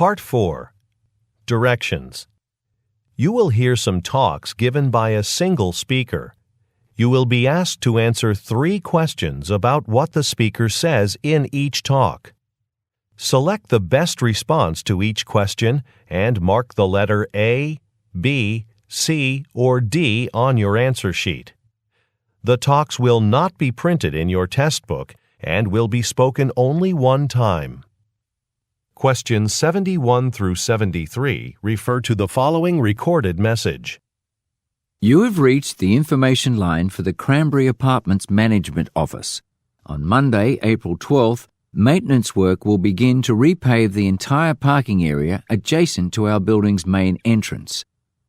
Part 4. Directions. You will hear some talks given by a single speaker. You will be asked to answer 3 questions about what the speaker says in each talk. Select the best response to each question and mark the letter A, B, C, or D on your answer sheet. The talks will not be printed in your test book and will be spoken only one time. Questions 71 through 73 refer to the following recorded message. You have reached the information line for the Cranberry Apartments Management Office. On Monday, April 12th, maintenance work will begin to repave the entire parking area adjacent to our building's main entrance.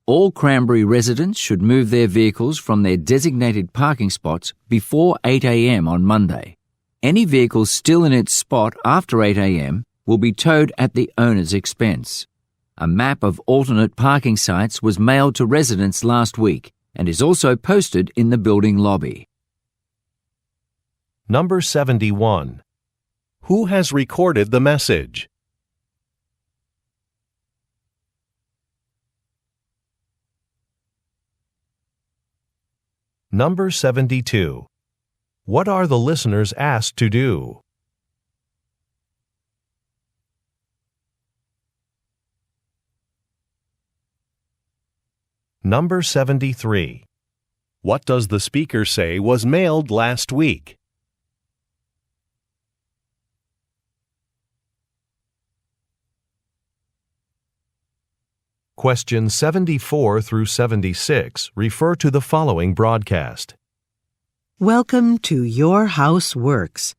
All Cranberry residents should move their vehicles from their designated parking spots before 8 a.m. on Monday. Any vehicles still in its spot after 8 a.m. will be towed at the owner's expense. A map of alternate parking sites was mailed to residents last week and is also posted in the building lobby. Number 71. Who has recorded the message? Number 72. What are the listeners asked to do? Number 73. What does the speaker say was mailed last week? Questions 74 through 76 refer to the following broadcast. Welcome to Your House Works.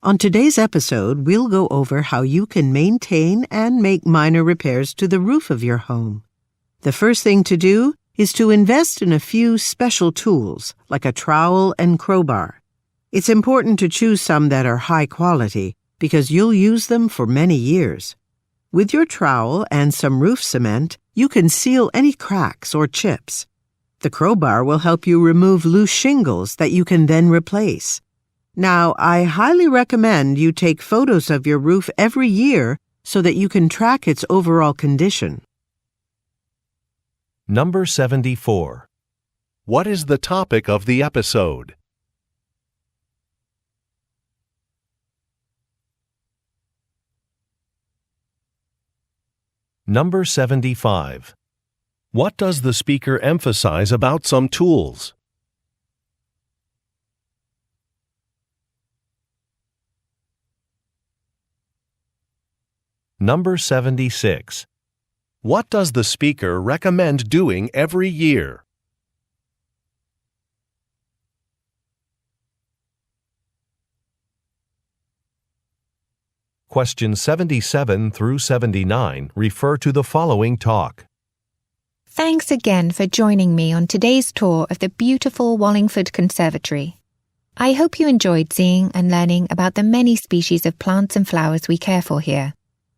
On today's episode, we'll go over how you can maintain and make minor repairs to the roof of your home. The first thing to do is to invest in a few special tools, like a trowel and crowbar. It's important to choose some that are high quality because you'll use them for many years. With your trowel and some roof cement, you can seal any cracks or chips. The crowbar will help you remove loose shingles that you can then replace. Now, I highly recommend you take photos of your roof every year so that you can track its overall condition. Number 74. What is the topic of the episode? Number 75. What does the speaker emphasize about some tools? Number 76. What does the speaker recommend doing every year? Questions 77 through 79 refer to the following talk. Thanks again for joining me on today's tour of the beautiful Wallingford Conservatory. I hope you enjoyed seeing and learning about the many species of plants and flowers we care for here.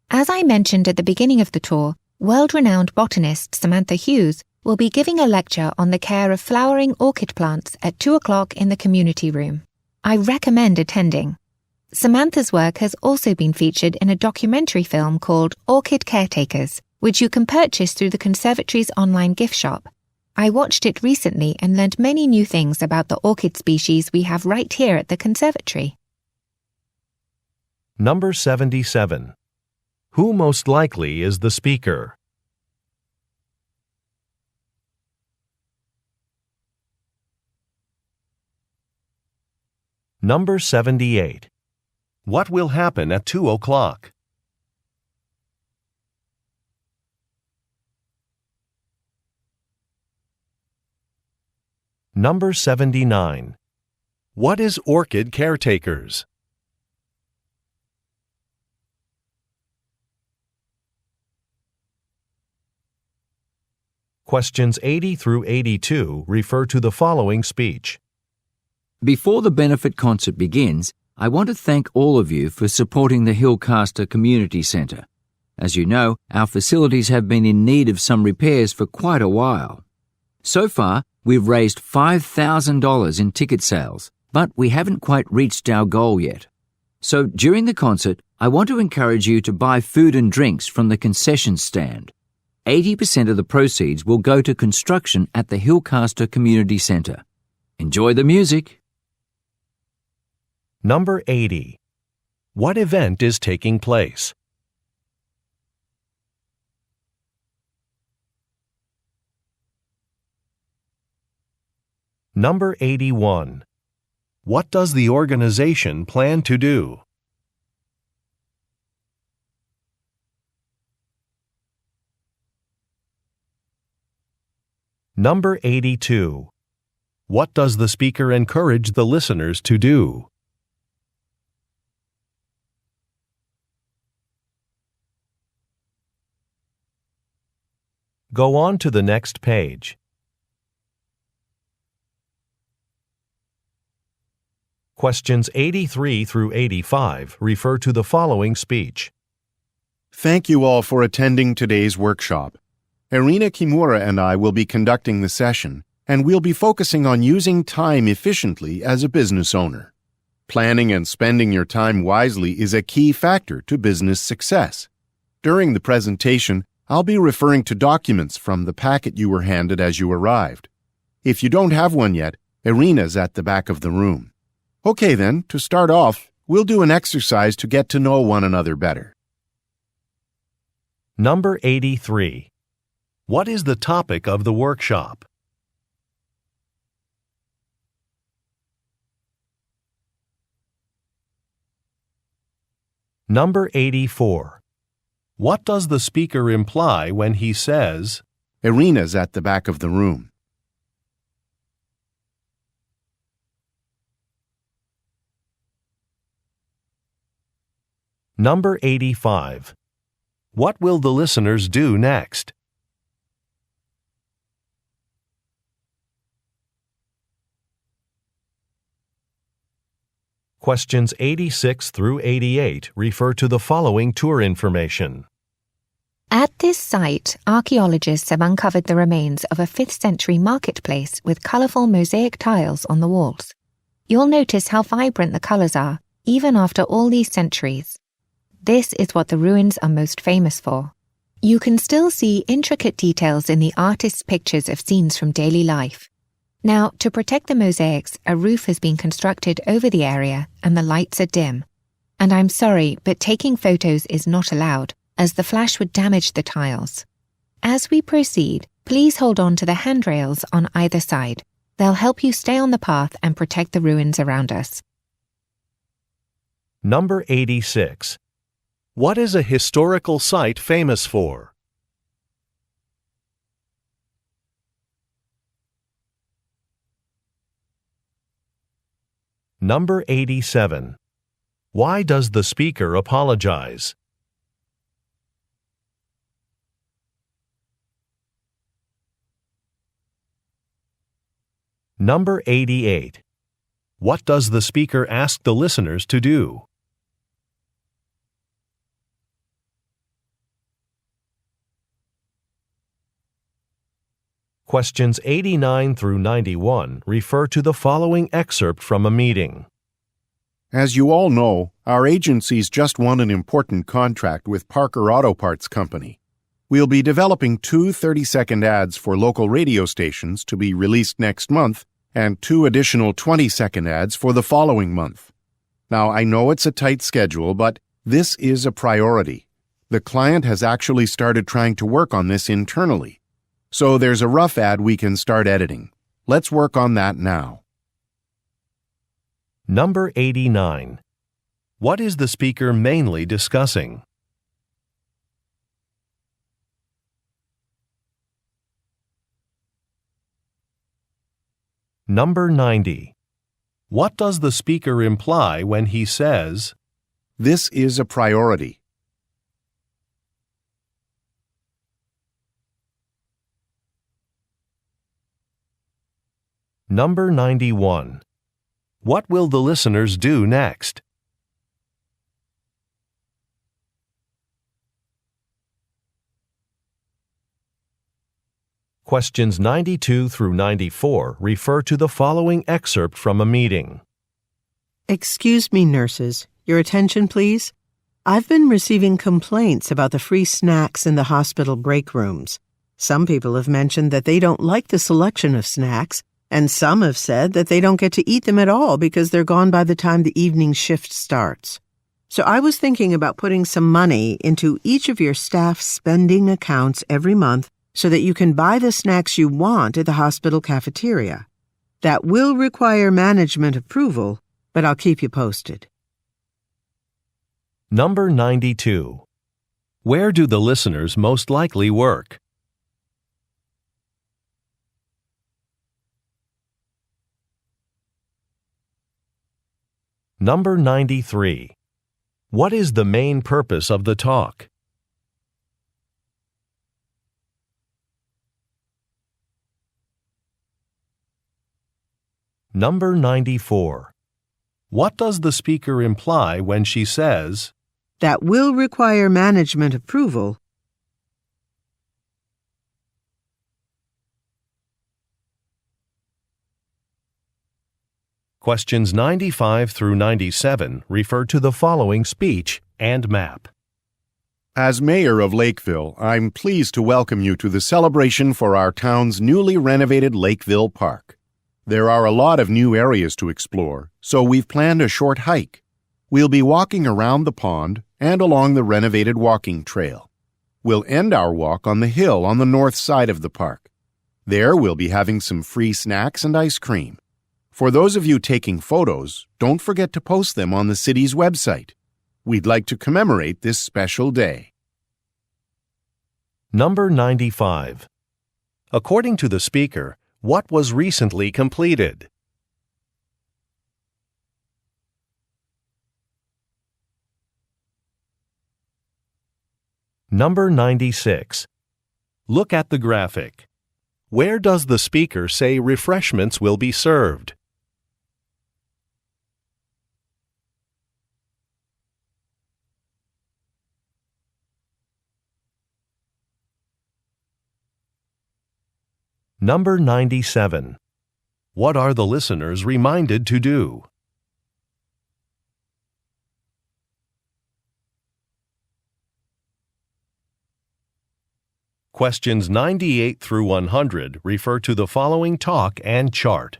As I mentioned at the beginning of the tour, world-renowned botanist Samantha Hughes will be giving a lecture on the care of flowering orchid plants at 2 o'clock in the community room. I recommend attending. Samantha's work has also been featured in a documentary film called Orchid Caretakers, which you can purchase through the Conservatory's online gift shop. I watched it recently and learned many new things about the orchid species we have right here at the Conservatory. Number 77. Who most likely is the speaker? Number 78. What will happen at 2 o'clock? Number 79. What is Orchid Caretakers? Questions 80 through 82 refer to the following speech. Before the benefit concert begins, I want to thank all of you for supporting the Hillcaster Community Centre. As you know, our facilities have been in need of some repairs for quite a while. So far, we've raised $5,000 in ticket sales, but we haven't quite reached our goal yet. So during the concert, I want to encourage you to buy food and drinks from the concession stand. 80% of the proceeds will go to construction at the Hillcaster Community Centre. Enjoy the music. Number 80. What event is taking place? Number 81. What does the organization plan to do? Number 82. What does the speaker encourage the listeners to do? Go on to the next page. Questions 83 through 85 refer to the following speech. Thank you all for attending today's workshop. Irina Kimura and I will be conducting the session, and we'll be focusing on using time efficiently as a business owner. Planning and spending your time wisely is a key factor to business success. During the presentation, I'll be referring to documents from the packet you were handed as you arrived. If you don't have one yet, Irina's at the back of the room. Okay then, to start off, we'll do an exercise to get to know one another better. Number 83. What is the topic of the workshop? Number 84. What does the speaker imply when he says, Irina's at the back of the room? Number 85. What will the listeners do next? Questions 86 through 88 refer to the following tour information. At this site, archaeologists have uncovered the remains of a 5th century marketplace with colourful mosaic tiles on the walls. You'll notice how vibrant the colours are, even after all these centuries. This is what the ruins are most famous for. You can still see intricate details in the artist's pictures of scenes from daily life. Now, to protect the mosaics, a roof has been constructed over the area and the lights are dim. And I'm sorry, but taking photos is not allowed, as the flash would damage the tiles. As we proceed, please hold on to the handrails on either side. They'll help you stay on the path and protect the ruins around us. Number 86. What is a historical site famous for? Number 87. Why does the speaker apologize? Number 88. What does the speaker ask the listeners to do? Questions 89 through 91 refer to the following excerpt from a meeting. As you all know, our agency's just won an important contract with Parker Auto Parts Company. We'll be developing 2 30-second ads for local radio stations to be released next month and 2 additional 20-second ads for the following month. Now, I know it's a tight schedule, but this is a priority. The client has actually started trying to work on this internally. So there's a rough ad we can start editing. Let's work on that now. Number 89. What is the speaker mainly discussing? Number 90. What does the speaker imply when he says, This is a priority? Number 91. What will the listeners do next? Questions 92 through 94 refer to the following excerpt from a meeting. Excuse me, nurses. Your attention, please. I've been receiving complaints about the free snacks in the hospital break rooms. Some people have mentioned that they don't like the selection of snacks, and some have said that they don't get to eat them at all because they're gone by the time the evening shift starts. So I was thinking about putting some money into each of your staff spending accounts every month so that you can buy the snacks you want at the hospital cafeteria. That will require management approval, but I'll keep you posted. Number 92. Where do the listeners most likely work? Number 93. What is the main purpose of the talk? Number 94. What does the speaker imply when she says, That will require management approval? Questions 95 through 97 refer to the following speech and map. As mayor of Lakeville, I'm pleased to welcome you to the celebration for our town's newly renovated Lakeville Park. There are a lot of new areas to explore, so we've planned a short hike. We'll be walking around the pond and along the renovated walking trail. We'll end our walk on the hill on the north side of the park. There we'll be having some free snacks and ice cream. For those of you taking photos, don't forget to post them on the city's website. We'd like to commemorate this special day. Number 95. According to the speaker, what was recently completed? Number 96. Look at the graphic. Where does the speaker say refreshments will be served? Number 97. What are the listeners reminded to do? Questions 98 through 100 refer to the following talk and chart.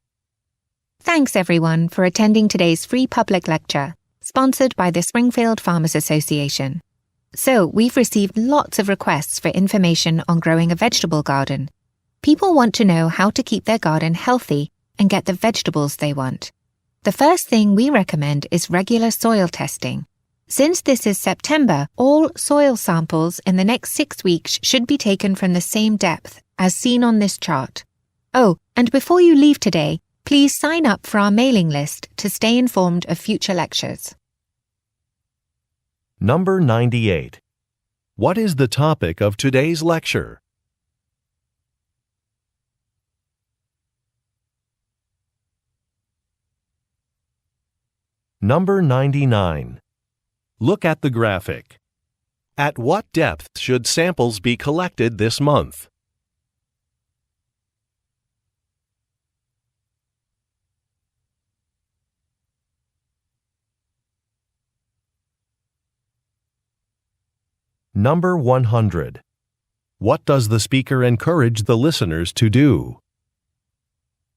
Thanks everyone for attending today's free public lecture, sponsored by the Springfield Farmers Association. So, we've received lots of requests for information on growing a vegetable garden. People want to know how to keep their garden healthy and get the vegetables they want. The first thing we recommend is regular soil testing. Since this is September, all soil samples in the next 6 weeks should be taken from the same depth, as seen on this chart. Oh, and before you leave today, please sign up for our mailing list to stay informed of future lectures. Number 98. What is the topic of today's lecture? Number 99. Look at the graphic. At what depth should samples be collected this month? Number 100. What does the speaker encourage the listeners to do?